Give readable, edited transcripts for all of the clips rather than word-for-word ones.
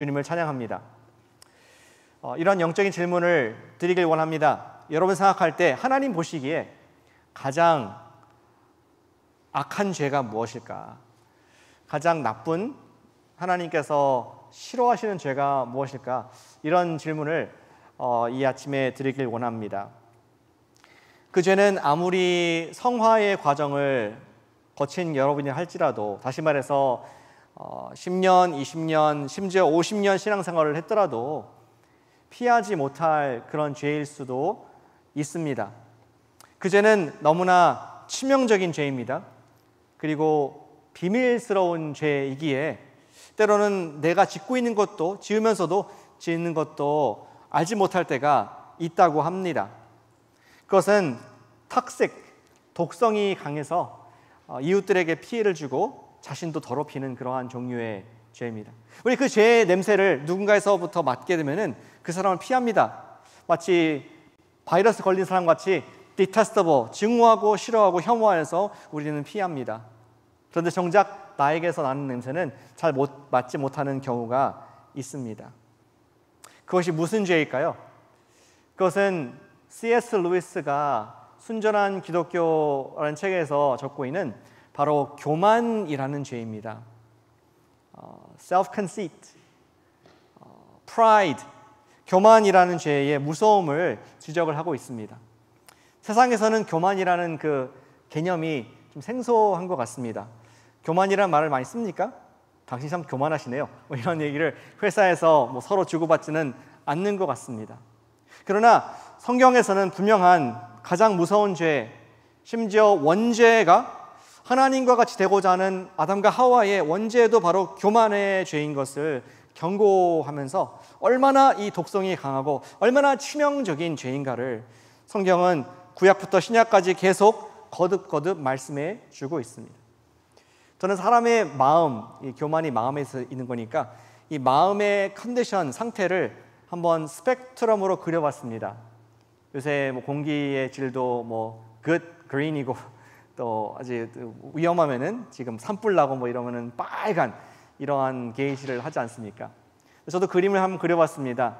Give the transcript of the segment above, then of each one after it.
주님을 찬양합니다. 이런 영적인 질문을 드리길 원합니다. 여러분 생각할 때 하나님 보시기에 가장 악한 죄가 무엇일까? 가장 나쁜, 하나님께서 싫어하시는 죄가 무엇일까? 이런 질문을 이 아침에 드리길 원합니다. 그 죄는 아무리 성화의 과정을 거친 여러분이 할지라도, 다시 말해서 10년, 20년, 심지어 50년 신앙생활을 했더라도 피하지 못할 그런 죄일 수도 있습니다. 그 죄는 너무나 치명적인 죄입니다. 그리고 비밀스러운 죄이기에 때로는 내가 짓고 있는 것도, 지으면서도 짓는 것도 알지 못할 때가 있다고 합니다. 그것은 독성이 강해서 이웃들에게 피해를 주고 자신도 더럽히는 그러한 종류의 죄입니다. 우리 그 죄의 냄새를 누군가에서부터 맡게 되면은 그 사람을 피합니다. 마치 바이러스 걸린 사람같이 detestable, 증오하고 싫어하고 혐오하여서 우리는 피합니다. 그런데 정작 나에게서 나는 냄새는 잘 맡지 못하는 경우가 있습니다. 그것이 무슨 죄일까요? 그것은 C.S. 루이스가 순전한 기독교라는 책에서 적고 있는 바로 교만이라는 죄입니다. self-conceit, pride, 교만이라는 죄의 무서움을 지적을 하고 있습니다. 세상에서는 교만이라는 그 개념이 좀 생소한 것 같습니다. 교만이라는 말을 많이 씁니까? 당신 참 교만하시네요. 이런 얘기를 회사에서 서로 주고받지는 않는 것 같습니다. 그러나 성경에서는 분명한 가장 무서운 죄, 심지어 원죄가 하나님과 같이 되고자 하는 아담과 하와의 원죄도 바로 교만의 죄인 것을 경고하면서 얼마나 이 독성이 강하고 얼마나 치명적인 죄인가를 성경은 구약부터 신약까지 계속 거듭거듭 말씀해 주고 있습니다. 저는 사람의 마음, 이 교만이 마음에서 있는 거니까 이 마음의 컨디션, 상태를 한번 스펙트럼으로 그려봤습니다. 요새 공기의 질도 good, green이고 또 아주 위험하면은 지금 산불 나고 이러면은 빨간 이러한 게이지를 하지 않습니까? 저도 그림을 한번 그려봤습니다.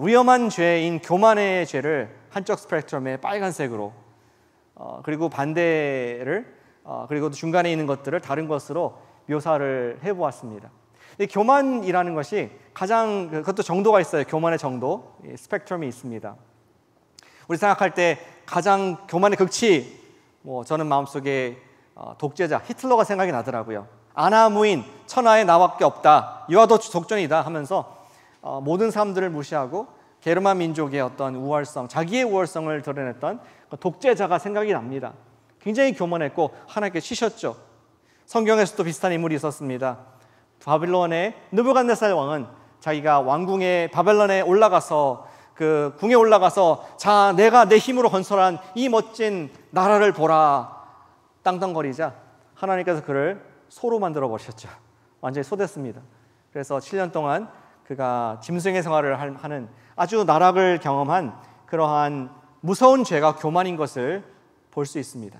위험한 죄인 교만의 죄를 한쪽 스펙트럼에 빨간색으로, 그리고 반대를 그리고 중간에 있는 것들을 다른 것으로 묘사를 해보았습니다. 교만이라는 것이 가장, 그것도 정도가 있어요. 교만의 정도, 스펙트럼이 있습니다. 우리 생각할 때 가장 교만의 극치, 저는 마음속에 독재자 히틀러가 생각이 나더라고요. 아나무인, 천하에 나밖에 없다, 유아도 독전이다 하면서 모든 사람들을 무시하고 게르만 민족의 어떤 우월성, 자기의 우월성을 드러냈던 독재자가 생각이 납니다. 굉장히 교만했고 하나님께 치셨죠. 성경에서도 비슷한 인물이 있었습니다. 바빌론의 느부갓네살 왕은 자기가 왕궁의 바벨론에 올라가서 그 궁에 올라가서 자, 내가 내 힘으로 건설한 이 멋진 나라를 보라 땅땅거리자 하나님께서 그를 소로 만들어 버리셨죠. 완전히 소됐습니다. 그래서 7년 동안 그가 짐승의 생활을 하는 아주 나락을 경험한 그러한 무서운 죄가 교만인 것을 볼 수 있습니다.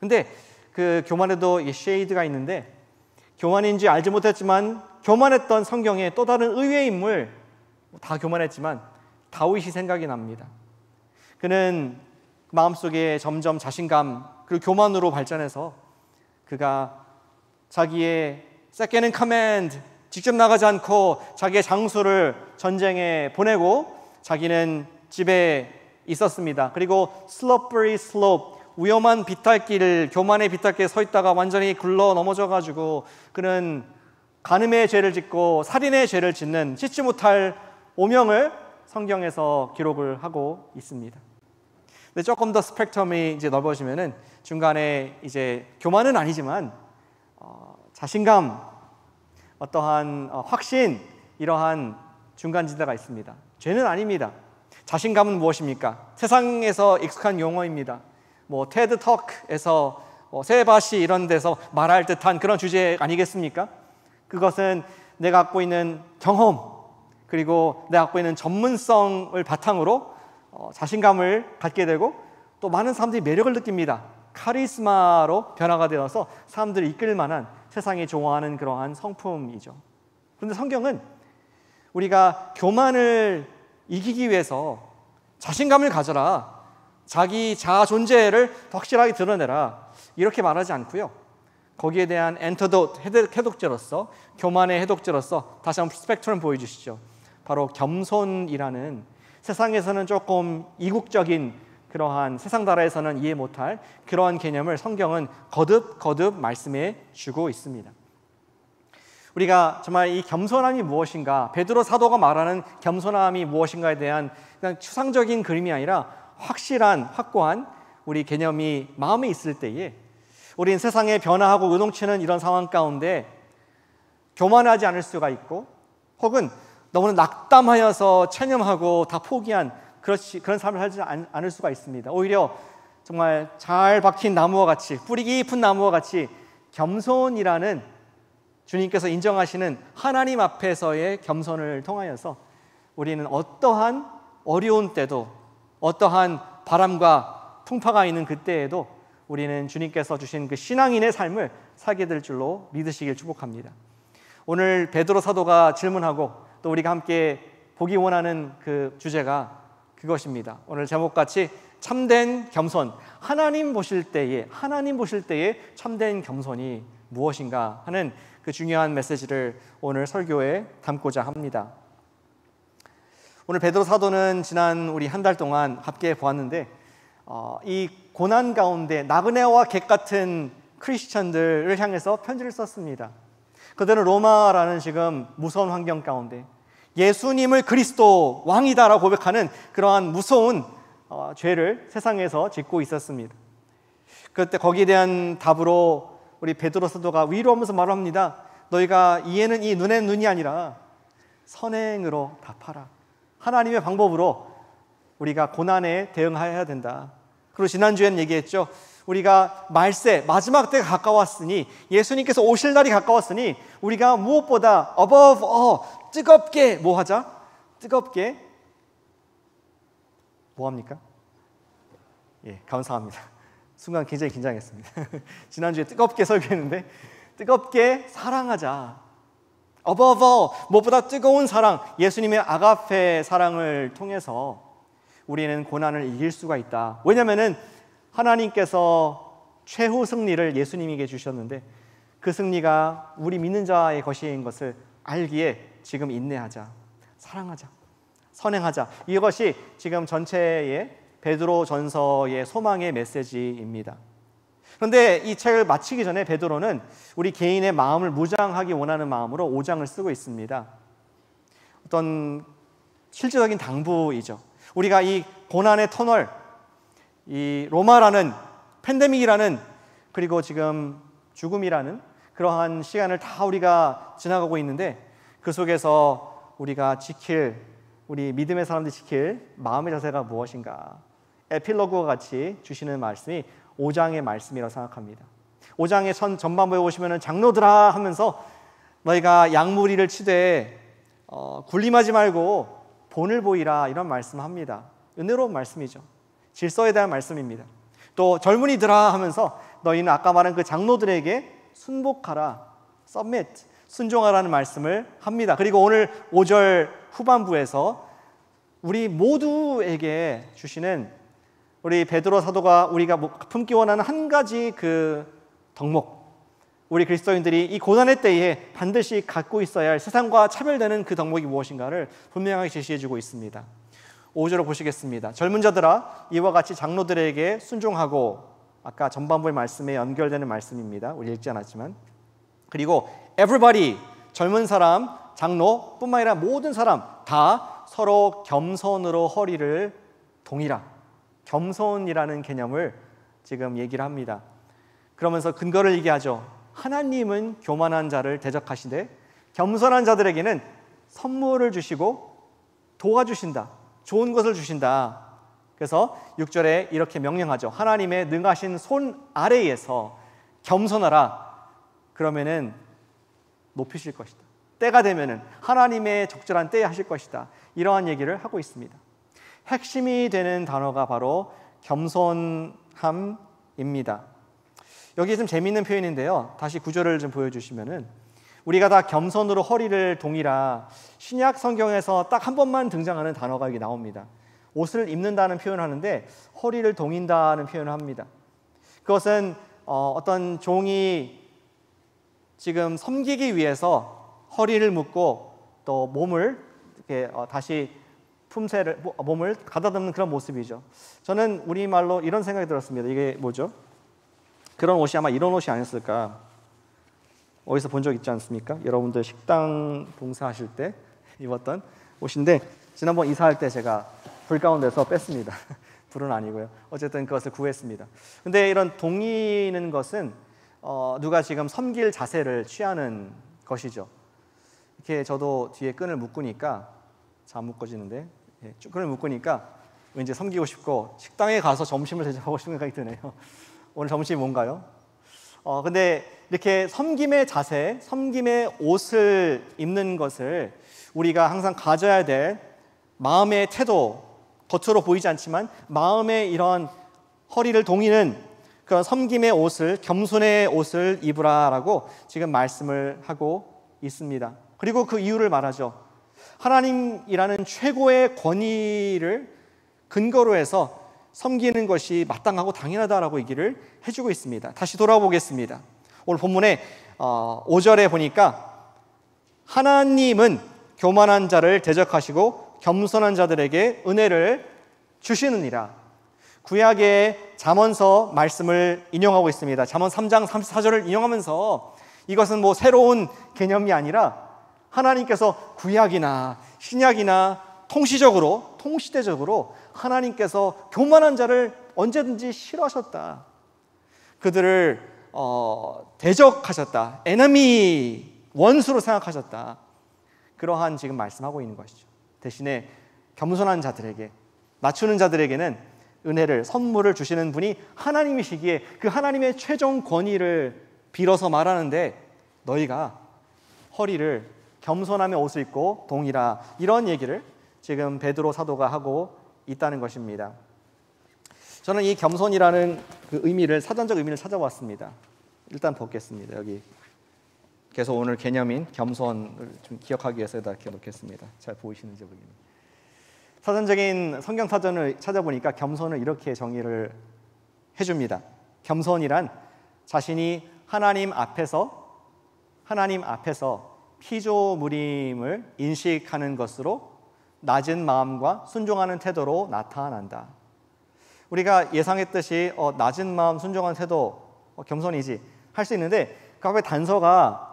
근데 그 교만에도 이 쉐이드가 있는데, 교만인지 알지 못했지만 교만했던 성경의 또 다른 의외의 인물, 다 교만했지만 다윗이 생각이 납니다. 그는 마음속에 점점 자신감 그리고 교만으로 발전해서 그가 자기의 second in command, 직접 나가지 않고 자기의 장수를 전쟁에 보내고 자기는 집에 있었습니다. 그리고 slippery slope, 위험한 비탈길, 교만의 비탈길에 서 있다가 완전히 굴러 넘어져가지고 그는 간음의 죄를 짓고 살인의 죄를 짓는 씻지 못할 오명을 성경에서 기록을 하고 있습니다. 근데 조금 더 스펙트럼이 이제 넓어지면은 중간에 이제 교만은 아니지만 자신감, 어떠한 확신, 이러한 중간지대가 있습니다. 죄는 아닙니다. 자신감은 무엇입니까? 세상에서 익숙한 용어입니다. 테드 톡에서 세바시 이런 데서 말할 듯한 그런 주제 아니겠습니까? 그것은 내가 갖고 있는 경험, 그리고 내가 갖고 있는 전문성을 바탕으로 자신감을 갖게 되고 또 많은 사람들이 매력을 느낍니다. 카리스마로 변화가 되어서 사람들을 이끌 만한 세상이 좋아하는 그러한 성품이죠. 그런데 성경은 우리가 교만을 이기기 위해서 자신감을 가져라, 자기 자아 존재를 확실하게 드러내라, 이렇게 말하지 않고요. 거기에 대한 엔터도트, 해독제로서, 교만의 해독제로서 다시 한번 스펙트럼 보여주시죠. 바로 겸손이라는 세상에서는 조금 이국적인 그러한, 세상 나라에서는 이해 못할 그러한 개념을 성경은 거듭 말씀해 주고 있습니다. 우리가 정말 이 겸손함이 무엇인가, 베드로 사도가 말하는 겸손함이 무엇인가에 대한 그냥 추상적인 그림이 아니라 확고한 우리 개념이 마음에 있을 때에 우리는 세상에 변화하고 요동치는 이런 상황 가운데 교만하지 않을 수가 있고, 혹은 너무나 낙담하여서 체념하고 다 포기한 그런 삶을 살지 않을 수가 있습니다. 오히려 정말 잘 박힌 나무와 같이, 뿌리 깊은 나무와 같이 겸손이라는 주님께서 인정하시는 하나님 앞에서의 겸손을 통하여서 우리는 어떠한 어려운 때도, 어떠한 바람과 풍파가 있는 그때에도 우리는 주님께서 주신 그 신앙인의 삶을 살게 될 줄로 믿으시길 축복합니다. 오늘 베드로 사도가 질문하고 또 우리가 함께 보기 원하는 그 주제가 그것입니다. 오늘 제목같이 참된 겸손, 하나님 보실 때에 참된 겸손이 무엇인가 하는 그 중요한 메시지를 오늘 설교에 담고자 합니다. 오늘 베드로 사도는 지난 우리 한 달 동안 함께 보았는데, 이 고난 가운데 나그네와 객 같은 크리스천들을 향해서 편지를 썼습니다. 그들은 로마라는 지금 무서운 환경 가운데 예수님을 그리스도 왕이다라고 고백하는 그러한 무서운 죄를 세상에서 짓고 있었습니다. 그때 거기에 대한 답으로 우리 베드로 사도가 위로하면서 말을 합니다. 너희가 이에는 이 눈에는 눈이 아니라 선행으로 답하라. 하나님의 방법으로 우리가 고난에 대응해야 된다. 그리고 지난주에는 얘기했죠. 우리가 말세, 마지막 때가 가까웠으니, 예수님께서 오실 날이 가까웠으니 우리가 무엇보다 above all, 뜨겁게 뭐 하자? 뜨겁게 뭐 합니까? 예, 감사합니다. 순간 굉장히 긴장했습니다. 지난주에 뜨겁게 설교했는데 뜨겁게 사랑하자. above all, 무엇보다 뜨거운 사랑, 예수님의 아가페 사랑을 통해서 우리는 고난을 이길 수가 있다. 왜냐하면 하나님께서 최후 승리를 예수님에게 주셨는데 그 승리가 우리 믿는 자의 것인 것을 알기에 지금 인내하자, 사랑하자, 선행하자. 이것이 지금 전체의 베드로 전서의 소망의 메시지입니다. 그런데 이 책을 마치기 전에 베드로는 우리 개인의 마음을 무장하기 원하는 마음으로 5장을 쓰고 있습니다. 어떤 실질적인 당부이죠. 우리가 이 고난의 터널, 이 로마라는 팬데믹이라는, 그리고 지금 죽음이라는 그러한 시간을 다 우리가 지나가고 있는데 그 속에서 우리가 우리 믿음의 사람들이 지킬 마음의 자세가 무엇인가, 에필로그와 같이 주시는 말씀이 5장의 말씀이라고 생각합니다. 5장의 전반부에 보시면 장로들아 하면서 너희가 양무리를 치되 군림하지 말고 본을 보이라, 이런 말씀합니다. 은혜로운 말씀이죠. 질서에 대한 말씀입니다. 또 젊은이들아 하면서 너희는 아까 말한 그 장로들에게 순복하라, submit, 순종하라는 말씀을 합니다. 그리고 오늘 5절 후반부에서 우리 모두에게 주시는, 우리 베드로 사도가 우리가 품기 원하는 한 가지 그 덕목, 우리 그리스도인들이 이 고난의 때에 반드시 갖고 있어야 할 세상과 차별되는 그 덕목이 무엇인가를 분명하게 제시해주고 있습니다. 5절을 보시겠습니다. 젊은 자들아 이와 같이 장로들에게 순종하고, 아까 전반부의 말씀에 연결되는 말씀입니다. 우리 읽지 않았지만. 그리고 everybody, 젊은 사람, 장로뿐만 아니라 모든 사람 다 서로 겸손으로 허리를 동이라. 겸손이라는 개념을 지금 얘기를 합니다. 그러면서 근거를 얘기하죠. 하나님은 교만한 자를 대적하시되 겸손한 자들에게는 선물을 주시고 도와주신다. 좋은 것을 주신다. 그래서 6절에 이렇게 명령하죠. 하나님의 능하신 손 아래에서 겸손하라. 그러면은 높이실 것이다. 때가 되면은 하나님의 적절한 때에 하실 것이다. 이러한 얘기를 하고 있습니다. 핵심이 되는 단어가 바로 겸손함입니다. 여기 좀 재미있는 표현인데요. 다시 구절을 좀 보여주시면은 우리가 다 겸손으로 허리를 동이라 신약 성경에서 딱 한 번만 등장하는 단어가 여기 나옵니다. 옷을 입는다는 표현을 하는데 허리를 동인다는 표현을 합니다. 그것은 어떤 종이 지금 섬기기 위해서 허리를 묶고 또 몸을 이렇게 다시 몸을 가다듬는 그런 모습이죠. 저는 우리말로 이런 생각이 들었습니다. 이게 뭐죠? 그런 옷이 아마 이런 옷이 아니었을까? 어디서 본 적 있지 않습니까? 여러분들 식당 봉사하실 때 입었던 옷인데 지난번 이사할 때 제가 불 가운데서 뺐습니다. 불은 아니고요. 어쨌든 그것을 구했습니다. 근데 이런 동이는 것은 누가 지금 섬길 자세를 취하는 것이죠. 이렇게 저도 뒤에 끈을 묶으니까 잘 묶어지는데 끈을 묶으니까 왠지 섬기고 싶고 식당에 가서 점심을 대접하고 싶은 생각이 드네요. 오늘 점심이 뭔가요? 근데 이렇게 섬김의 자세, 섬김의 옷을 입는 것을 우리가 항상 가져야 될 마음의 태도, 겉으로 보이지 않지만 마음의 이런 허리를 동이는 그런 섬김의 옷을, 겸손의 옷을 입으라라고 지금 말씀을 하고 있습니다. 그리고 그 이유를 말하죠. 하나님이라는 최고의 권위를 근거로 해서 섬기는 것이 마땅하고 당연하다라고 얘기를 해주고 있습니다. 다시 돌아보겠습니다. 오늘 본문에 5절에 보니까 하나님은 교만한 자를 대적하시고 겸손한 자들에게 은혜를 주시느니라. 구약의 잠언서 말씀을 인용하고 있습니다. 잠언 3장 34절을 인용하면서 이것은 뭐 새로운 개념이 아니라 하나님께서 구약이나 신약이나 통시대적으로 하나님께서 교만한 자를 언제든지 싫어하셨다. 그들을 대적하셨다. 에너미, 원수로 생각하셨다. 그러한 지금 말씀하고 있는 것이죠. 대신에 겸손한 자들에게, 낮추는 자들에게는 은혜를, 선물을 주시는 분이 하나님이시기에 그 하나님의 최종 권위를 빌어서 말하는데 너희가 허리를 겸손함의 옷을 입고 동이라, 이런 얘기를 지금 베드로 사도가 하고 있다는 것입니다. 저는 이 겸손이라는 그 의미를, 사전적 의미를 찾아봤습니다. 일단 보겠습니다. 여기 계속 오늘 개념인 겸손을 좀 기억하기 위해서 이렇게 놓겠습니다. 잘 보이시는지 모르겠네요. 사전적인 성경 사전을 찾아보니까 겸손을 이렇게 정의를 해줍니다. 겸손이란 자신이 하나님 앞에서 피조물임을 인식하는 것으로 낮은 마음과 순종하는 태도로 나타난다. 우리가 예상했듯이 낮은 마음, 순종하는 태도, 겸손이지 할 수 있는데 그 앞에 단서가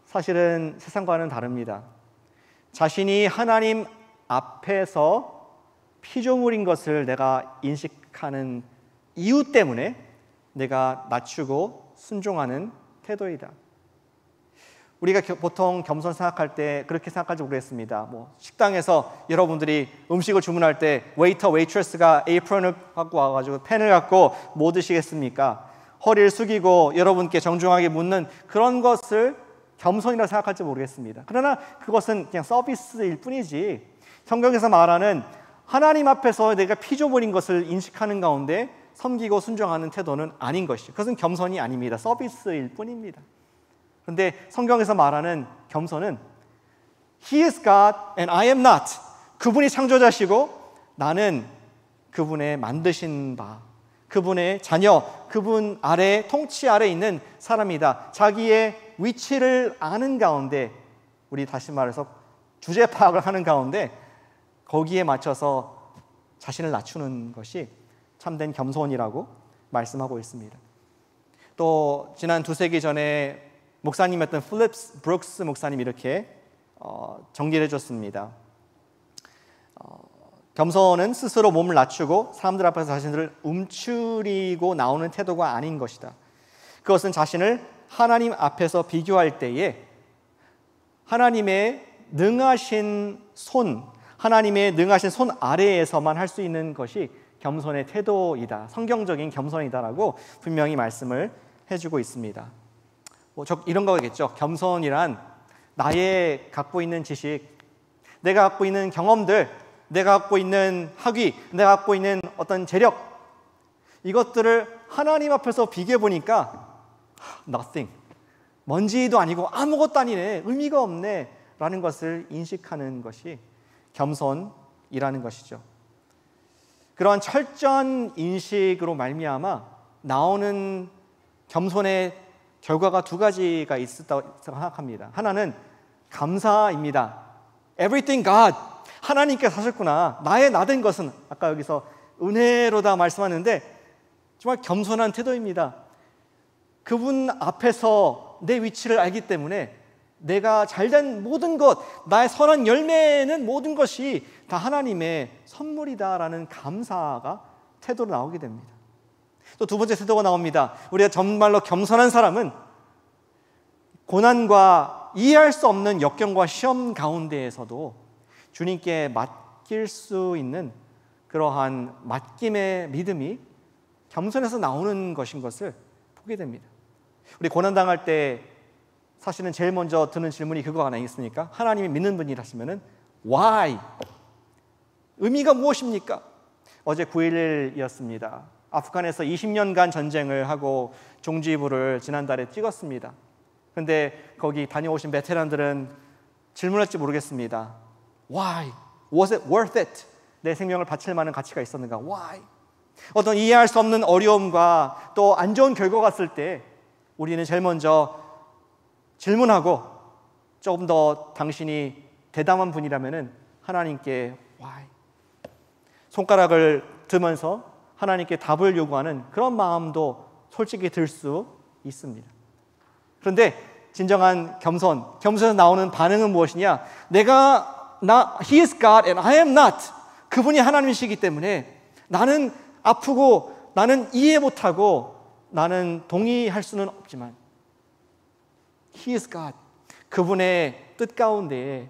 사실은 세상과는 다릅니다. 자신이 하나님 앞에서 피조물인 것을 내가 인식하는 이유 때문에 내가 낮추고 순종하는 태도이다. 우리가 보통 겸손 생각할 때 그렇게 생각할지 모르겠습니다. 뭐 식당에서 여러분들이 음식을 주문할 때 웨이터, 웨이트레스가 에이프런을 갖고 와가지고 펜을 갖고 뭐 드시겠습니까? 허리를 숙이고 여러분께 정중하게 묻는 그런 것을 겸손이라 생각할지 모르겠습니다. 그러나 그것은 그냥 서비스일 뿐이지, 성경에서 말하는 하나님 앞에서 내가 피조물인 것을 인식하는 가운데 섬기고 순종하는 태도는 아닌 것이죠. 그것은 겸손이 아닙니다. 서비스일 뿐입니다. 그런데 성경에서 말하는 겸손은 He is God and I am not. 그분이 창조자시고 나는 그분의 만드신 바, 그분의 자녀, 그분 아래, 통치 아래 있는 사람이다. 자기의 위치를 아는 가운데, 우리 다시 말해서 주제 파악을 하는 가운데 거기에 맞춰서 자신을 낮추는 것이 참된 겸손이라고 말씀하고 있습니다. 또 지난 2세기 전에 목사님이었던 필립 브룩스 목사님이 이렇게 정리를 해줬습니다. 겸손은 스스로 몸을 낮추고 사람들 앞에서 자신들을 움츠리고 나오는 태도가 아닌 것이다. 그것은 자신을 하나님 앞에서 비교할 때에 하나님의 능하신 손 아래에서만 할 수 있는 것이 겸손의 태도이다. 성경적인 겸손이다라고 분명히 말씀을 해주고 있습니다. 이런 거겠죠. 겸손이란 나의 갖고 있는 지식, 내가 갖고 있는 경험들, 내가 갖고 있는 학위, 내가 갖고 있는 어떤 재력, 이것들을 하나님 앞에서 비교해 보니까 nothing, 먼지도 아니고 아무것도 아니네, 의미가 없네 라는 것을 인식하는 것이 겸손이라는 것이죠. 그러한 철저한 인식으로 말미암아 나오는 겸손의 결과가 두 가지가 있었다고 생각합니다. 하나는 감사입니다. Everything God, 하나님께서 하셨구나. 나의 나된 것은, 아까 여기서 은혜로다 말씀하는데 정말 겸손한 태도입니다. 그분 앞에서 내 위치를 알기 때문에 내가 잘된 모든 것, 나의 선한 열매는 모든 것이 다 하나님의 선물이다라는 감사가 태도로 나오게 됩니다. 또 두 번째 태도가 나옵니다. 우리가 정말로 겸손한 사람은 고난과 이해할 수 없는 역경과 시험 가운데에서도 주님께 맡길 수 있는 그러한 맡김의 믿음이 겸손에서 나오는 것인 것을 보게 됩니다. 우리 고난당할 때 사실은 제일 먼저 드는 질문이 그거 아니겠습니까? 하나님이 믿는 분이라시면은 Why? 의미가 무엇입니까? 어제 9.11이었습니다. 아프간에서 20년간 전쟁을 하고 종지부를 지난달에 찍었습니다. 그런데 거기 다녀오신 베테랑들은 질문할지 모르겠습니다. Why? Was it worth it? 내 생명을 바칠 만한 가치가 있었는가? Why? 어떤 이해할 수 없는 어려움과 또 안 좋은 결과가 왔을 때 우리는 제일 먼저 질문하고 조금 더 당신이 대담한 분이라면 하나님께 Why? 손가락을 들면서 하나님께 답을 요구하는 그런 마음도 솔직히 들 수 있습니다. 그런데 진정한 겸손에서 나오는 반응은 무엇이냐? He is God and I am not. 그분이 하나님이시기 때문에 나는 아프고 나는 이해 못하고 나는 동의할 수는 없지만 He is God. 그분의 뜻 가운데에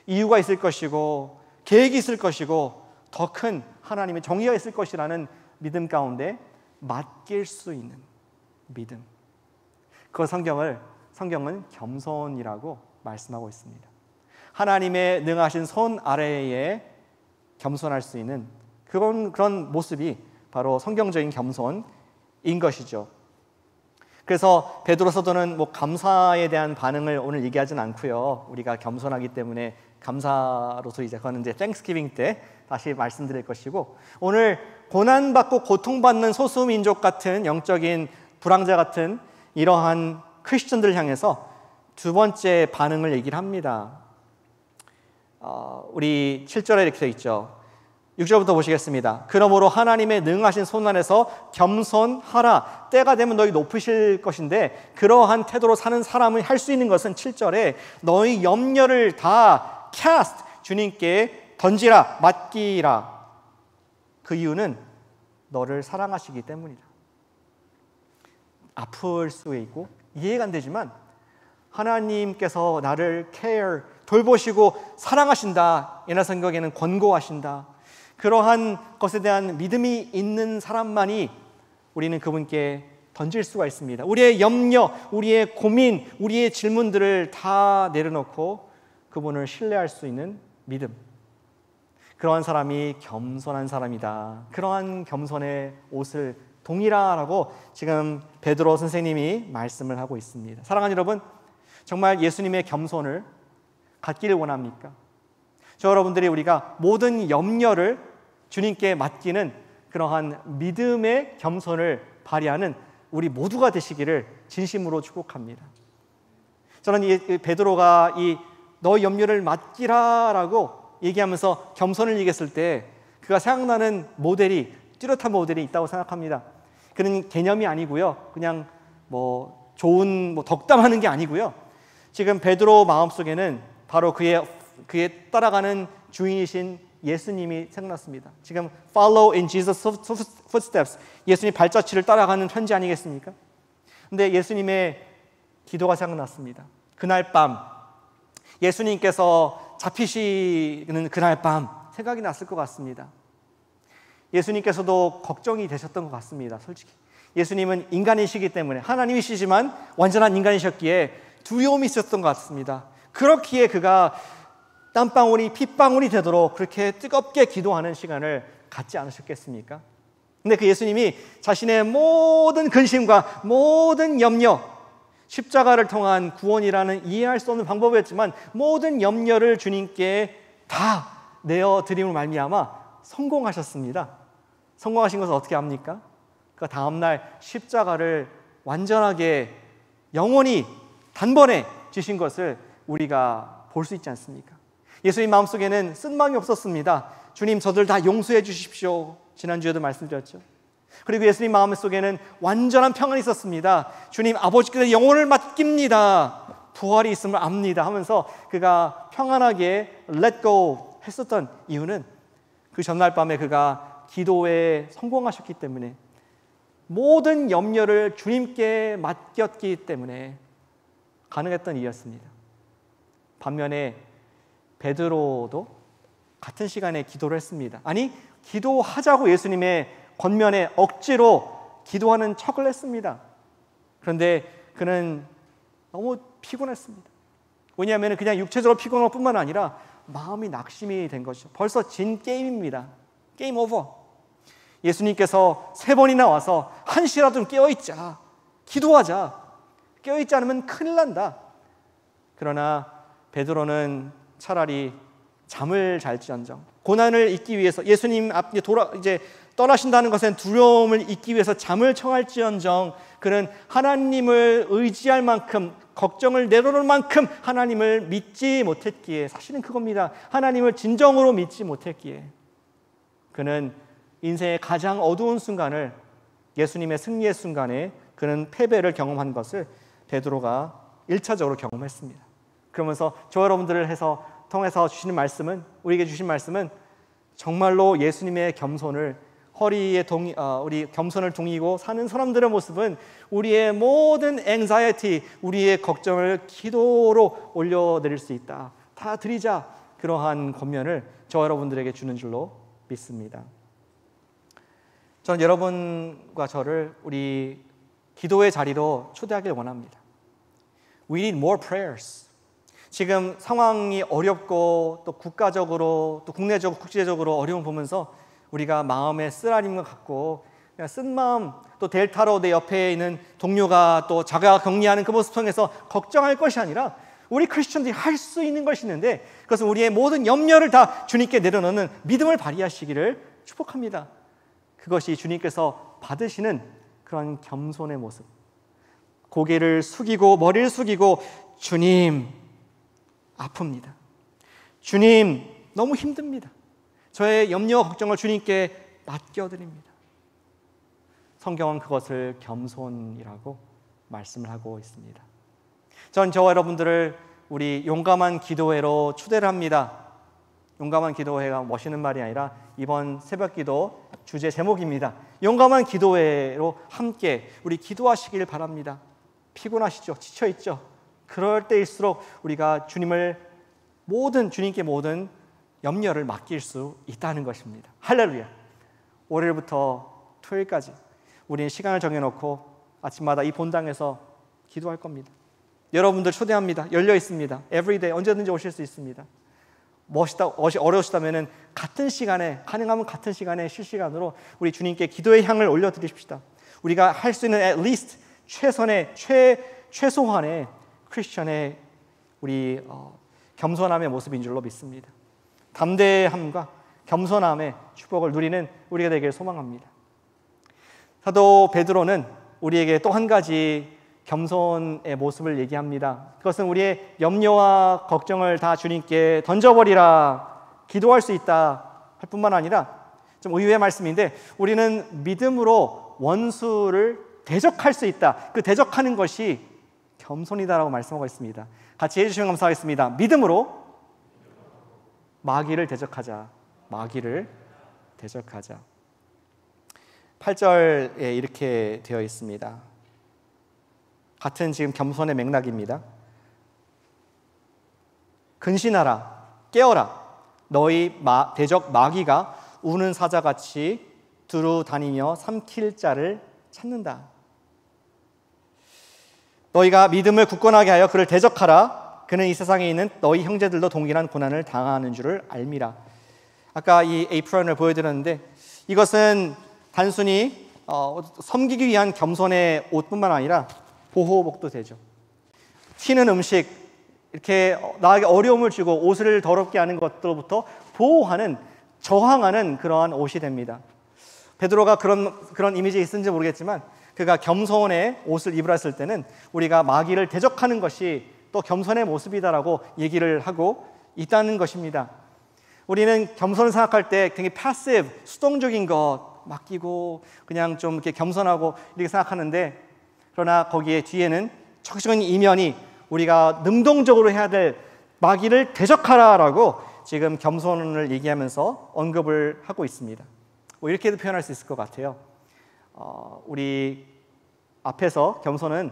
이유가 있을 것이고 계획이 있을 것이고 더 큰 하나님의 정의가 있을 것이라는 믿음 가운데 맡길 수 있는 믿음. 그 성경은 겸손이라고 말씀하고 있습니다. 하나님의 능하신 손 아래에 겸손할 수 있는 그런 모습이 바로 성경적인 겸손인 것이죠. 그래서 베드로 사도는 감사에 대한 반응을 오늘 얘기하진 않고요. 우리가 겸손하기 때문에 감사로서 그거는 Thanksgiving 때 다시 말씀드릴 것이고, 오늘 고난받고 고통받는 소수민족 같은 영적인 불황자 같은 이러한 크리스천들을 향해서 두 번째 반응을 얘기를 합니다. 우리 7절에 이렇게 되어 있죠. 6절부터 보시겠습니다. 그러므로 하나님의 능하신 손 안에서 겸손하라. 때가 되면 너희 높으실 것인데 그러한 태도로 사는 사람이 할 수 있는 것은 7절에 너희 염려를 다 cast, 주님께 던지라, 맡기라. 그 이유는 너를 사랑하시기 때문이다. 아플 수 있고 이해가 안 되지만 하나님께서 나를 care, 돌보시고 사랑하신다. 옛날 성경에는 권고하신다. 그러한 것에 대한 믿음이 있는 사람만이 우리는 그분께 던질 수가 있습니다. 우리의 염려, 우리의 고민, 우리의 질문들을 다 내려놓고 그분을 신뢰할 수 있는 믿음. 그러한 사람이 겸손한 사람이다. 그러한 겸손의 옷을 동일하라고 지금 베드로 선생님이 말씀을 하고 있습니다. 사랑하는 여러분, 정말 예수님의 겸손을 갖기를 원합니까? 저 여러분들이 우리가 모든 염려를 주님께 맡기는 그러한 믿음의 겸손을 발휘하는 우리 모두가 되시기를 진심으로 축복합니다. 저는 이 베드로가 너 염려를 맡기라라고 얘기하면서 겸손을 얘기했을 때 그가 생각나는 모델이, 뚜렷한 모델이 있다고 생각합니다. 그런 개념이 아니고요. 그냥 좋은 덕담하는 게 아니고요. 지금 베드로 마음속에는 바로 그의 따라가는 주인이신 예수님이 생각났습니다. 지금 follow in Jesus' footsteps, 예수님 발자취를 따라가는 편지 아니겠습니까? 근데 예수님의 기도가 생각났습니다. 그날 밤 예수님께서 잡히시는 그날 밤 생각이 났을 것 같습니다. 예수님께서도 걱정이 되셨던 것 같습니다. 솔직히 예수님은 인간이시기 때문에, 하나님이시지만 완전한 인간이셨기에 두려움이 있었던 것 같습니다. 그렇기에 그가 땀방울이 핏방울이 되도록 그렇게 뜨겁게 기도하는 시간을 갖지 않으셨겠습니까? 근데 그 예수님이 자신의 모든 근심과 모든 염려, 십자가를 통한 구원이라는 이해할 수 없는 방법이었지만 모든 염려를 주님께 다 내어드림을 말미암아 성공하셨습니다. 성공하신 것은 어떻게 합니까? 그 다음날 십자가를 완전하게 영원히 단번에 지신 것을 우리가 볼 수 있지 않습니까? 예수님 마음속에는 쓴마음이 없었습니다. 주님, 저들 다 용서해 주십시오. 지난주에도 말씀드렸죠. 그리고 예수님 마음속에는 완전한 평안이 있었습니다. 주님, 아버지께서 영혼을 맡깁니다. 부활이 있음을 압니다 하면서 그가 평안하게 let go 했었던 이유는 그 전날 밤에 그가 기도에 성공하셨기 때문에, 모든 염려를 주님께 맡겼기 때문에 가능했던 이유였습니다. 반면에 베드로도 같은 시간에 기도를 했습니다. 아니, 기도하자고 예수님의 권면에 억지로 기도하는 척을 했습니다. 그런데 그는 너무 피곤했습니다. 왜냐하면 그냥 육체적으로 피곤한 것뿐만 아니라 마음이 낙심이 된 것이죠. 벌써 진 게임입니다. 게임 오버. 예수님께서 3번이나 와서 한시라도 좀 깨어있자, 기도하자, 깨어있지 않으면 큰일 난다. 그러나 베드로는 차라리 잠을 잘지언정, 고난을 잊기 위해서, 예수님 앞에 이제 떠나신다는 것엔 두려움을 잊기 위해서 잠을 청할지언정, 그는 하나님을 의지할 만큼, 걱정을 내려놓을 만큼 하나님을 믿지 못했기에, 사실은 그겁니다. 하나님을 진정으로 믿지 못했기에 그는 인생의 가장 어두운 순간을, 예수님의 승리의 순간에 그는 패배를 경험한 것을 베드로가 1차적으로 경험했습니다. 그러면서 저 여러분들을 통해서 주시는 말씀은, 우리에게 주신 말씀은 정말로 예수님의 겸손을, 허리에 우리 겸손을 동이고 사는 사람들의 모습은 우리의 모든 anxiety, 우리의 걱정을 기도로 올려드릴 수 있다. 다 드리자. 그러한 권면을 저 여러분들에게 주는 줄로 믿습니다. 저는 여러분과 저를 우리 기도의 자리로 초대하길 원합니다. We need more prayers. 지금 상황이 어렵고 또 국가적으로 또 국내적으로 국제적으로 어려움 보면서 우리가 마음에 쓰라림을 갖고 그냥 쓴 마음, 또 델타로 내 옆에 있는 동료가 또 자가 격리하는 그 모습 통해서 걱정할 것이 아니라 우리 크리스천들이 할 수 있는 것이 있는데, 그것은 우리의 모든 염려를 다 주님께 내려놓는 믿음을 발휘하시기를 축복합니다. 그것이 주님께서 받으시는 그런 겸손의 모습, 고개를 숙이고 머리를 숙이고, 주님 아픕니다, 주님 너무 힘듭니다, 저의 염려와 걱정을 주님께 맡겨드립니다. 성경은 그것을 겸손이라고 말씀을 하고 있습니다. 전 저와 여러분들을 우리 용감한 기도회로 초대를 합니다. 용감한 기도회가 멋있는 말이 아니라 이번 새벽기도 주제 제목입니다. 용감한 기도회로 함께 우리 기도하시길 바랍니다. 피곤하시죠? 지쳐있죠? 그럴 때일수록 우리가 주님께 모든 염려를 맡길 수 있다는 것입니다. 할렐루야. 월요일부터 토요일까지 우리는 시간을 정해놓고 아침마다 이 본당에서 기도할 겁니다. 여러분들 초대합니다. 열려 있습니다. everyday 언제든지 오실 수 있습니다. 어려우시다면 같은 시간에, 가능하면 같은 시간에 실시간으로 우리 주님께 기도의 향을 올려드리십시다. 우리가 할 수 있는 at least 최소한의 크리스천의 우리 겸손함의 모습인 줄로 믿습니다. 담대함과 겸손함의 축복을 누리는 우리가 되길 소망합니다. 사도 베드로는 우리에게 또 한 가지 겸손의 모습을 얘기합니다. 그것은 우리의 염려와 걱정을 다 주님께 던져버리라, 기도할 수 있다 할 뿐만 아니라, 좀 의외의 말씀인데, 우리는 믿음으로 원수를 대적할 수 있다. 그 대적하는 것이 겸손이다라고 말씀하고 있습니다. 같이 해주시면 감사하겠습니다. 믿음으로 마귀를 대적하자. 마귀를 대적하자. 8절에 이렇게 되어 있습니다. 같은 지금 겸손의 맥락입니다. 근신하라, 깨어라. 너희 대적 마귀가 우는 사자같이 두루 다니며 삼킬 자를 찾는다. 너희가 믿음을 굳건하게 하여 그를 대적하라. 그는 이 세상에 있는 너희 형제들도 동일한 고난을 당하는 줄을 알미라. 아까 이 에이프런을 보여드렸는데, 이것은 단순히 섬기기 위한 겸손의 옷뿐만 아니라 보호복도 되죠. 튀는 음식, 이렇게 나에게 어려움을 주고 옷을 더럽게 하는 것들로부터 보호하는, 저항하는 그러한 옷이 됩니다. 베드로가 그런 이미지가 있는지 모르겠지만 그가 겸손의 옷을 입으랬을 때는 우리가 마귀를 대적하는 것이 또 겸손의 모습이다라고 얘기를 하고 있다는 것입니다. 우리는 겸손을 생각할 때 굉장히 패시브, 수동적인 것, 맡기고 그냥 좀 이렇게 겸손하고 이렇게 생각하는데, 그러나 거기에 뒤에는 적극적인 이면이 우리가 능동적으로 해야 될 마귀를 대적하라라고 지금 겸손을 얘기하면서 언급을 하고 있습니다. 뭐 이렇게도 표현할 수 있을 것 같아요. 우리 앞에서 겸손은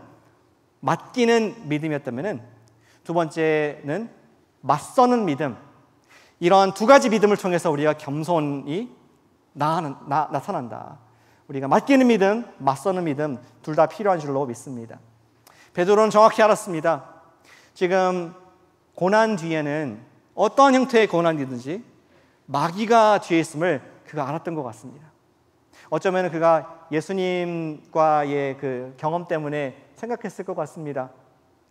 맡기는 믿음이었다면 두 번째는 맞서는 믿음, 이런 두 가지 믿음을 통해서 우리가 겸손이 나타난다. 우리가 맡기는 믿음, 맞서는 믿음 둘 다 필요한 줄로 믿습니다. 베드로는 정확히 알았습니다. 지금 고난 뒤에는 어떠한 형태의 고난이든지 마귀가 뒤에 있음을 그가 알았던 것 같습니다. 어쩌면 그가 예수님과의 그 경험 때문에 생각했을 것 같습니다.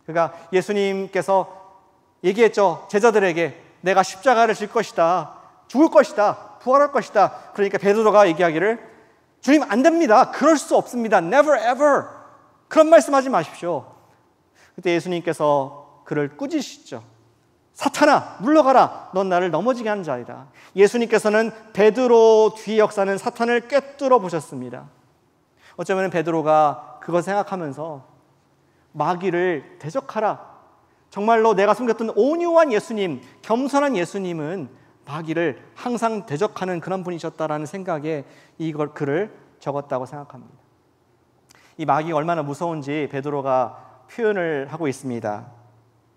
그가 예수님께서 얘기했죠. 제자들에게 내가 십자가를 질 것이다, 죽을 것이다, 부활할 것이다. 그러니까 베드로가 얘기하기를 주님 안 됩니다, 그럴 수 없습니다, never ever, 그런 말씀하지 마십시오. 그때 예수님께서 그를 꾸짖으시죠. 사탄아 물러가라, 넌 나를 넘어지게 하는 자이다. 예수님께서는 베드로 뒤의 역사는 사탄을 꿰뚫어 보셨습니다. 어쩌면 베드로가 그걸 생각하면서 마귀를 대적하라, 정말로 내가 섬겼던 온유한 예수님, 겸손한 예수님은 마귀를 항상 대적하는 그런 분이셨다라는 생각에 이걸 글을 적었다고 생각합니다. 이 마귀가 얼마나 무서운지 베드로가 표현을 하고 있습니다.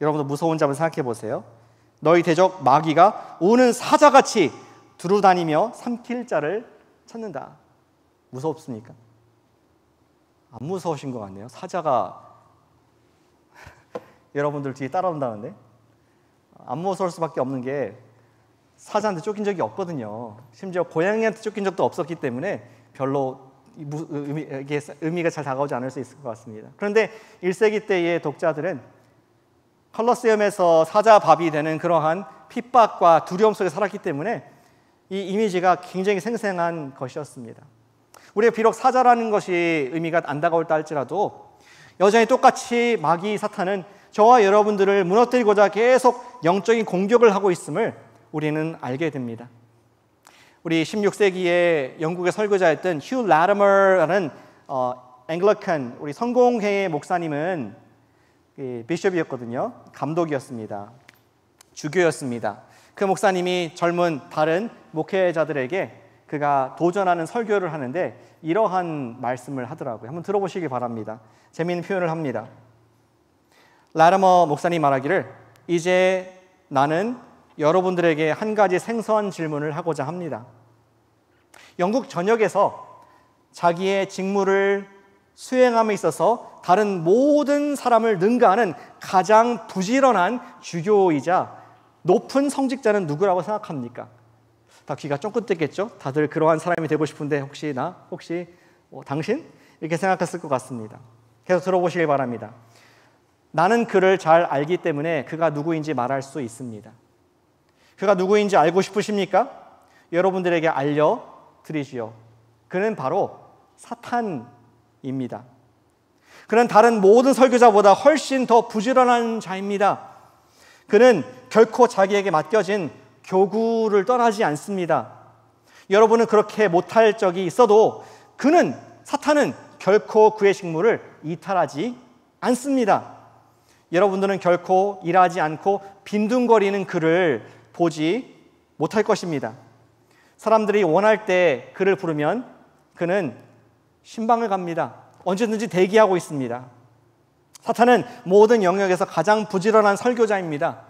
여러분도 무서운 점 생각해 보세요. 너희 대적 마귀가 우는 사자같이 두루다니며 삼킬 자를 찾는다. 무섭습니까? 안 무서우신 것 같네요. 사자가 여러분들 뒤에 따라온다는데 안 무서울 수밖에 없는 게 사자한테 쫓긴 적이 없거든요. 심지어 고양이한테 쫓긴 적도 없었기 때문에 별로 의미가 잘 다가오지 않을 수 있을 것 같습니다. 그런데 1세기 때의 독자들은 컬러세움에서 사자밥이 되는 그러한 핍박과 두려움 속에 살았기 때문에 이 이미지가 굉장히 생생한 것이었습니다. 우리가 비록 사자라는 것이 의미가 안 다가올다 할지라도 여전히 똑같이 마귀 사탄은 저와 여러분들을 무너뜨리고자 계속 영적인 공격을 하고 있음을 우리는 알게 됩니다. 우리 16세기에 영국의 설교자였던 휴 라티머라는 앵글리칸 우리 성공회의 목사님은 비숍이었거든요. 감독이었습니다. 주교였습니다. 그 목사님이 젊은 다른 목회자들에게 그가 도전하는 설교를 하는데 이러한 말씀을 하더라고요. 한번 들어보시기 바랍니다. 재미있는 표현을 합니다. 라티머 목사님 말하기를 이제 나는 여러분들에게 한 가지 생소한 질문을 하고자 합니다. 영국 전역에서 자기의 직무를 수행함에 있어서 다른 모든 사람을 능가하는 가장 부지런한 주교이자 높은 성직자는 누구라고 생각합니까? 다 귀가 쫑긋했겠죠? 다들 그러한 사람이 되고 싶은데 혹시 나? 혹시 당신? 이렇게 생각했을 것 같습니다. 계속 들어보시길 바랍니다. 나는 그를 잘 알기 때문에 그가 누구인지 말할 수 있습니다. 그가 누구인지 알고 싶으십니까? 여러분들에게 알려드리지요. 그는 바로 사탄입니다. 그는 다른 모든 설교자보다 훨씬 더 부지런한 자입니다. 그는 결코 자기에게 맡겨진 교구를 떠나지 않습니다. 여러분은 그렇게 못할 적이 있어도 사탄은 결코 그의 직무를 이탈하지 않습니다. 여러분들은 결코 일하지 않고 빈둥거리는 그를 보지 못할 것입니다. 사람들이 원할 때 그를 부르면 그는 신방을 갑니다. 언제든지 대기하고 있습니다. 사탄은 모든 영역에서 가장 부지런한 설교자입니다.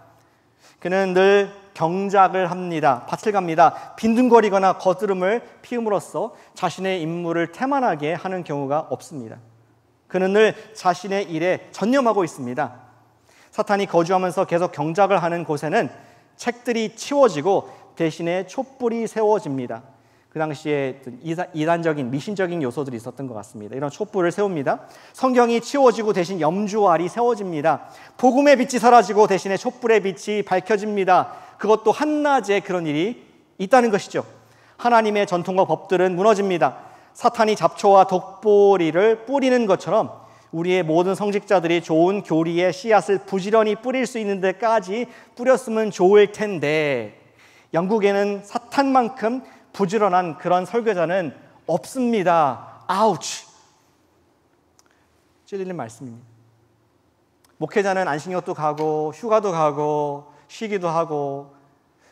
그는 늘 경작을 합니다. 밭을 갑니다. 빈둥거리거나 거드름을 피움으로써 자신의 임무를 태만하게 하는 경우가 없습니다. 그는 늘 자신의 일에 전념하고 있습니다. 사탄이 거주하면서 계속 경작을 하는 곳에는 책들이 치워지고 대신에 촛불이 세워집니다. 그 당시에 이단적인 미신적인 요소들이 있었던 것 같습니다. 이런 촛불을 세웁니다. 성경이 치워지고 대신 염주알이 세워집니다. 복음의 빛이 사라지고 대신에 촛불의 빛이 밝혀집니다. 그것도 한낮에 그런 일이 있다는 것이죠. 하나님의 전통과 법들은 무너집니다. 사탄이 잡초와 독보리를 뿌리는 것처럼 우리의 모든 성직자들이 좋은 교리의 씨앗을 부지런히 뿌릴 수 있는 데까지 뿌렸으면 좋을 텐데, 영국에는 사탄만큼 부지런한 그런 설교자는 없습니다. 아우치! 찔리는 말씀입니다. 목회자는 안식년도 가고 휴가도 가고 쉬기도 하고,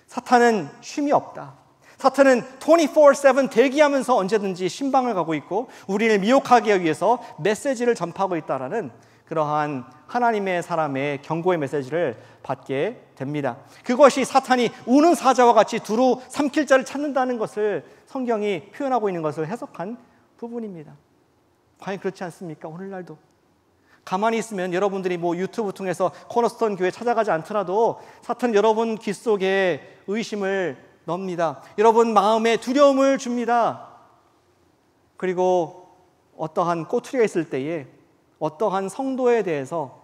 사탄은 쉼이 없다. 사탄은 24/7 대기하면서 언제든지 신방을 가고 있고 우리를 미혹하기 위해서 메시지를 전파하고 있다라는 그러한 하나님의 사람의 경고의 메시지를 받게 됩니다. 그것이 사탄이 우는 사자와 같이 두루 삼킬 자를 찾는다는 것을 성경이 표현하고 있는 것을 해석한 부분입니다. 과연 그렇지 않습니까? 오늘날도 가만히 있으면 여러분들이 유튜브 통해서 코너스톤 교회 찾아가지 않더라도 사탄 여러분 귀 속에 의심을 넣습니다. 여러분 마음에 두려움을 줍니다. 그리고 어떠한 꼬투리가 있을 때에 어떠한 성도에 대해서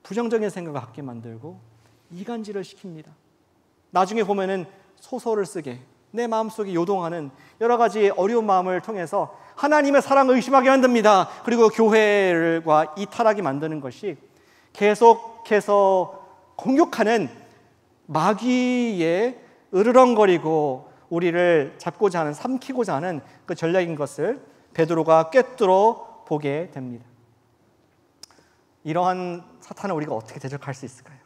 부정적인 생각을 갖게 만들고 이간질을 시킵니다. 나중에 보면은 소설을 쓰게, 내 마음속에 요동하는 여러 가지 어려운 마음을 통해서 하나님의 사랑을 의심하게 만듭니다. 그리고 교회와 이탈하게 만드는 것이 계속해서 공격하는 마귀의 으르렁거리고 우리를 잡고자 하는, 삼키고자 하는 그 전략인 것을 베드로가 꿰뚫어 보게 됩니다. 이러한 사탄을 우리가 어떻게 대적할 수 있을까요?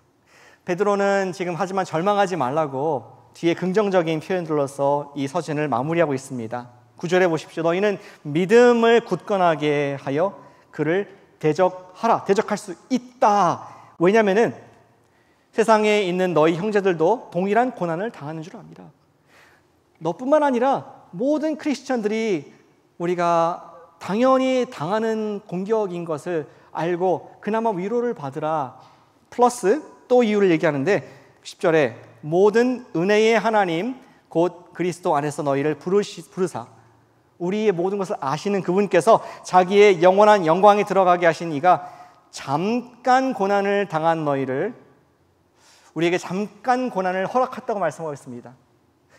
베드로는 지금 하지만 절망하지 말라고 뒤에 긍정적인 표현들로서 이 서신을 마무리하고 있습니다. 9절에 보십시오. 너희는 믿음을 굳건하게 하여 그를 대적하라. 대적할 수 있다. 왜냐하면은 세상에 있는 너희 형제들도 동일한 고난을 당하는 줄 압니다. 너뿐만 아니라 모든 크리스천들이 우리가 당연히 당하는 공격인 것을 알고 그나마 위로를 받으라. 플러스 또 이유를 얘기하는데 10절에 모든 은혜의 하나님 곧 그리스도 안에서 너희를 부르사 우리의 모든 것을 아시는 그분께서 자기의 영원한 영광에 들어가게 하신 이가 잠깐 고난을 당한 너희를, 우리에게 잠깐 고난을 허락했다고 말씀하고 있습니다.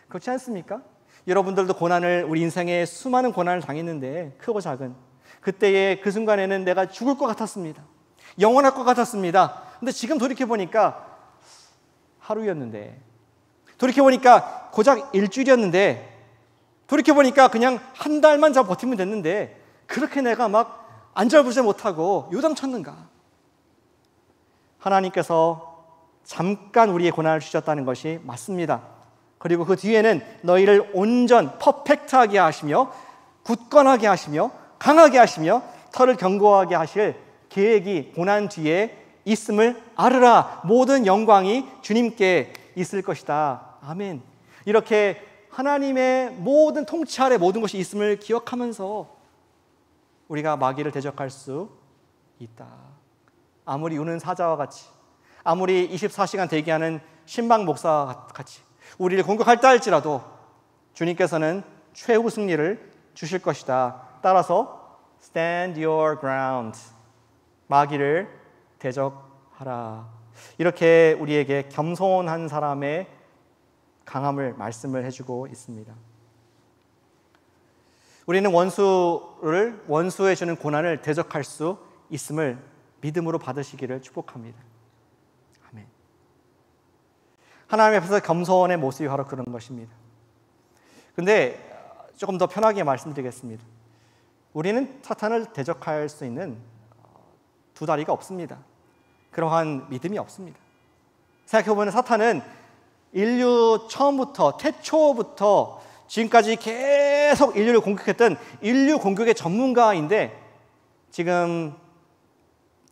그렇지 않습니까? 여러분들도 고난을, 우리 인생에 수많은 고난을 당했는데 크고 작은, 그때의 그 순간에는 내가 죽을 것 같았습니다. 영원할 것 같았습니다. 근데 지금 돌이켜보니까 하루였는데, 돌이켜보니까 고작 일주일이었는데, 돌이켜보니까 그냥 한 달만 잘 버티면 됐는데 그렇게 내가 막 안절부절 못하고 요당쳤는가? 하나님께서 잠깐 우리의 고난을 주셨다는 것이 맞습니다. 그리고 그 뒤에는 너희를 온전, 퍼펙트하게 하시며 굳건하게 하시며 강하게 하시며 털을 견고하게 하실 계획이 고난 뒤에 있음을 알으라. 모든 영광이 주님께 있을 것이다. 아멘. 이렇게 하나님의 모든 통치 아래 모든 것이 있음을 기억하면서 우리가 마귀를 대적할 수 있다. 아무리 우는 사자와 같이, 아무리 24시간 대기하는 신방 목사와 같이 우리를 공격할다 할지라도 주님께서는 최후 승리를 주실 것이다. 따라서 stand your ground, 마귀를 대적하라. 이렇게 우리에게 겸손한 사람의 강함을 말씀을 해주고 있습니다. 우리는 원수에 주는 고난을 대적할 수 있음을 믿음으로 받으시기를 축복합니다. 아멘. 하나님 앞에서 겸손의 모습이 바로 그런 것입니다. 근데 조금 더 편하게 말씀드리겠습니다. 우리는 사탄을 대적할 수 있는 두 다리가 없습니다. 그러한 믿음이 없습니다. 생각해보면 사탄은 인류 처음부터, 태초부터 지금까지 계속 인류를 공격했던 인류 공격의 전문가인데 지금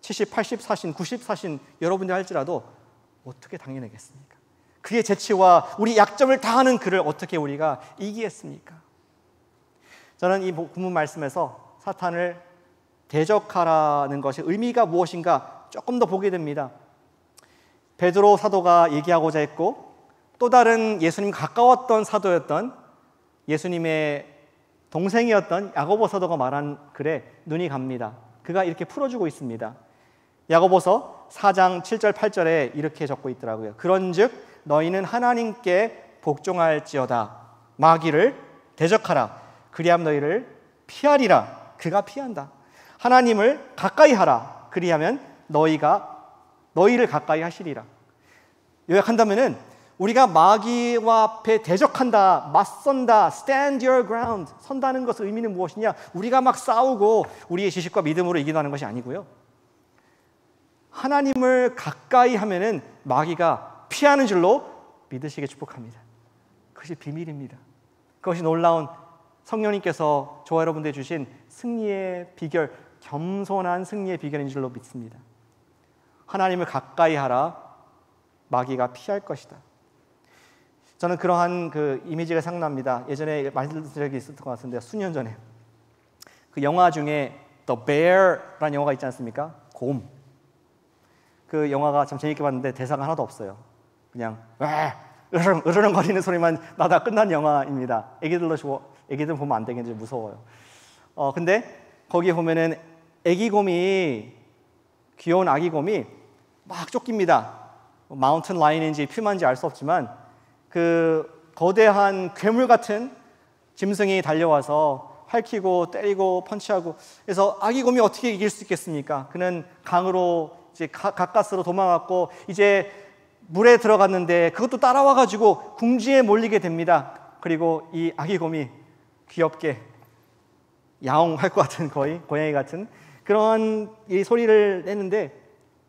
70, 80 사신, 90 사신 여러분들 할지라도 어떻게 당해내겠습니까? 그의 재치와 우리 약점을 다하는 그를 어떻게 우리가 이기겠습니까? 저는 이 본문 말씀에서 사탄을 대적하라는 것의 의미가 무엇인가 조금 더 보게 됩니다. 베드로 사도가 얘기하고자 했고 또 다른 예수님 가까웠던 사도였던 예수님의 동생이었던 야고보 사도가 말한 글에 눈이 갑니다. 그가 이렇게 풀어주고 있습니다. 야고보서 4장 7절 8절에 이렇게 적고 있더라고요. 그런즉 너희는 하나님께 복종할지어다. 마귀를 대적하라. 그리하면 너희를 피하리라. 그가 피한다. 하나님을 가까이 하라. 그리하면 너희를 가까이 하시리라. 요약한다면은 우리가 마귀와 앞에 대적한다, 맞선다, stand your ground, 선다는 것의 의미는 무엇이냐? 우리가 막 싸우고 우리의 지식과 믿음으로 이긴다는 것이 아니고요. 하나님을 가까이 하면은 마귀가 피하는 줄로 믿으시게 축복합니다. 그것이 비밀입니다. 그것이 놀라운 성령님께서 저와 여러분들에게 주신 승리의 비결, 겸손한 승리의 비결인 줄로 믿습니다. 하나님을 가까이 하라, 마귀가 피할 것이다. 저는 그러한 그 이미지가 생각납니다. 예전에 말씀드린 적이 있었던 것 같은데요. 수년 전에 그 영화 중에 The Bear라는 영화가 있지 않습니까? 곰. 그 영화가 참 재밌게 봤는데 대사가 하나도 없어요. 그냥 으르렁거리는 소리만 나다 끝난 영화입니다. 애기들 보면 안 되겠는데 무서워요. 근데 거기에 보면은 귀여운 아기 곰이 막 쫓깁니다. 마운틴 라이언인지 퓨마인지 알 수 없지만 그 거대한 괴물 같은 짐승이 달려와서 핥히고 때리고 펀치하고, 그래서 아기 곰이 어떻게 이길 수 있겠습니까? 그는 강으로 이제 가까스로 도망갔고 이제 물에 들어갔는데 그것도 따라와가지고 궁지에 몰리게 됩니다. 그리고 이 아기 곰이 귀엽게 야옹할 것 같은, 거의 고양이 같은 그런 이 소리를 내는데,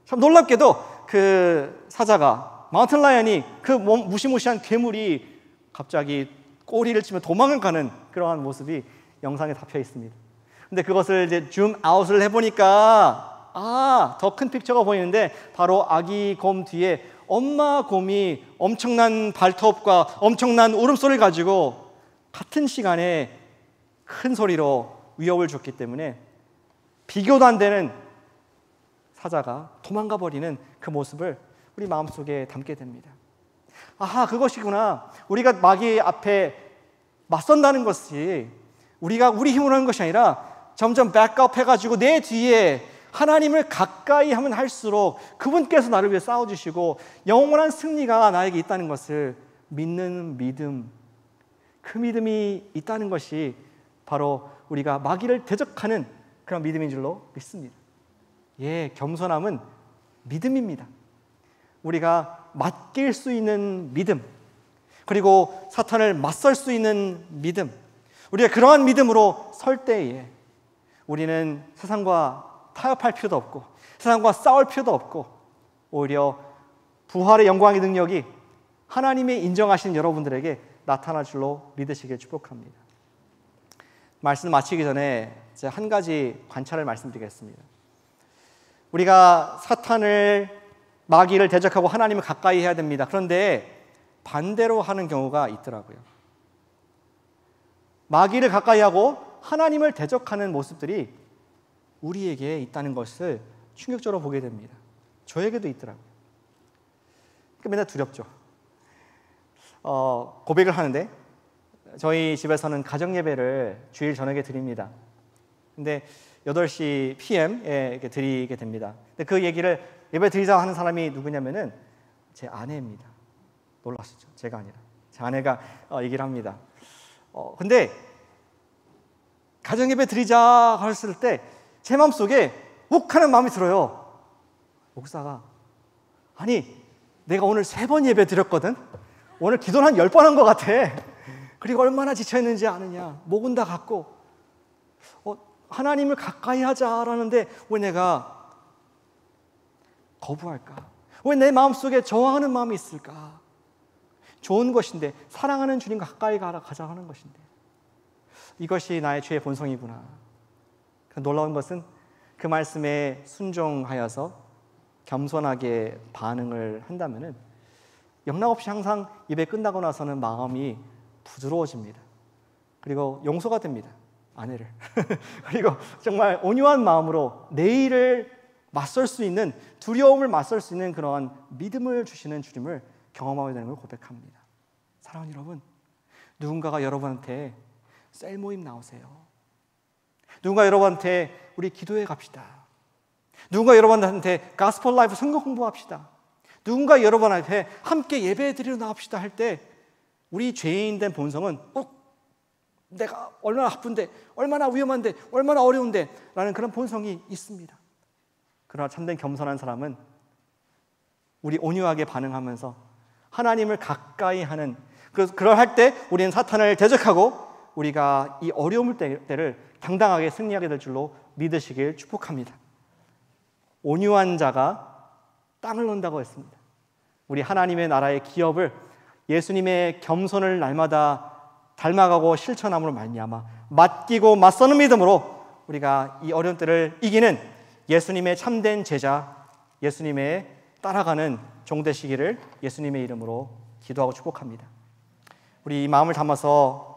참 놀랍게도 그 사자가, 마운틴 라이언이, 그 무시무시한 괴물이 갑자기 꼬리를 치며 도망을 가는 그러한 모습이 영상에 잡혀 있습니다. 근데 그것을 이제 줌 아웃을 해보니까 더 큰 픽처가 보이는데, 바로 아기 곰 뒤에 엄마 곰이 엄청난 발톱과 엄청난 울음소리를 가지고 같은 시간에 큰 소리로 위협을 줬기 때문에 비교도 안 되는 사자가 도망가 버리는 그 모습을 우리 마음속에 담게 됩니다. 그것이구나. 우리가 마귀 앞에 맞선다는 것이 우리 힘으로 하는 것이 아니라 점점 백업 해가지고 내 뒤에 하나님을 가까이 하면 할수록 그분께서 나를 위해 싸워주시고 영원한 승리가 나에게 있다는 것을 믿는 믿음, 그 믿음이 있다는 것이 바로 우리가 마귀를 대적하는 그런 믿음인 줄로 믿습니다. 겸손함은 믿음입니다. 우리가 맡길 수 있는 믿음, 그리고 사탄을 맞설 수 있는 믿음, 우리가 그러한 믿음으로 설 때에 우리는 세상과 타협할 필요도 없고 세상과 싸울 필요도 없고, 오히려 부활의 영광의 능력이 하나님의 인정하시는 여러분들에게 나타날 줄로 믿으시길 축복합니다. 말씀 마치기 전에 제가 한 가지 관찰을 말씀드리겠습니다. 우리가 마귀를 대적하고 하나님을 가까이 해야 됩니다. 그런데 반대로 하는 경우가 있더라고요. 마귀를 가까이 하고 하나님을 대적하는 모습들이 우리에게 있다는 것을 충격적으로 보게 됩니다. 저에게도 있더라고요. 맨날 두렵죠. 고백을 하는데 저희 집에서는 가정예배를 주일 저녁에 드립니다. 근데 8시 PM에 이렇게 드리게 됩니다. 근데 그 얘기를 예배 드리자 하는 사람이 누구냐면은 제 아내입니다. 놀라시죠? 제가 아니라 제 아내가 얘기를 합니다. 근데 가정예배 드리자 했을 때 제 마음속에 욱하는 마음이 들어요. 목사가, 아니 내가 오늘 3번 예배 드렸거든. 오늘 기도는 한 10번 한 것 같아. 그리고 얼마나 지쳐있는지 아느냐. 목은 다 갔고 하나님을 가까이 하자라는데 왜 내가 거부할까? 왜 내 마음속에 저항하는 마음이 있을까? 좋은 것인데, 사랑하는 주님과 가까이 가자 하는 것인데, 이것이 나의 죄의 본성이구나. 놀라운 것은 그 말씀에 순종하여서 겸손하게 반응을 한다면은 영락없이 항상 예배 끝나고 나서는 마음이 부드러워집니다. 그리고 용서가 됩니다. 아내를. 그리고 정말 온유한 마음으로 내일을 맞설 수 있는, 두려움을 맞설 수 있는 그러한 믿음을 주시는 주님을 경험하게 되는 걸 고백합니다. 사랑하는 여러분, 누군가가 여러분한테 셀 모임 나오세요. 누군가 여러분한테 우리 기도해 갑시다. 누군가 여러분한테 가스펠 라이프 성경 공부합시다. 누군가 여러분한테 함께 예배 드리러 나갑시다 할 때 우리 죄인된 본성은 내가 얼마나 아픈데, 얼마나 위험한데, 얼마나 어려운데 라는 그런 본성이 있습니다. 그러나 참된 겸손한 사람은 우리 온유하게 반응하면서 하나님을 가까이 하는, 그럴 때 우리는 사탄을 대적하고 우리가 이 어려움을 때를 당당하게 승리하게 될 줄로 믿으시길 축복합니다. 온유한 자가 땅을 논다고 했습니다. 우리 하나님의 나라의 기업을 예수님의 겸손을 날마다 닮아가고 실천함으로 말미암아 맡기고 맞서는 믿음으로 우리가 이 어려운 때를 이기는 예수님의 참된 제자, 예수님의 따라가는 종 되시기를 예수님의 이름으로 기도하고 축복합니다. 우리 이 마음을 담아서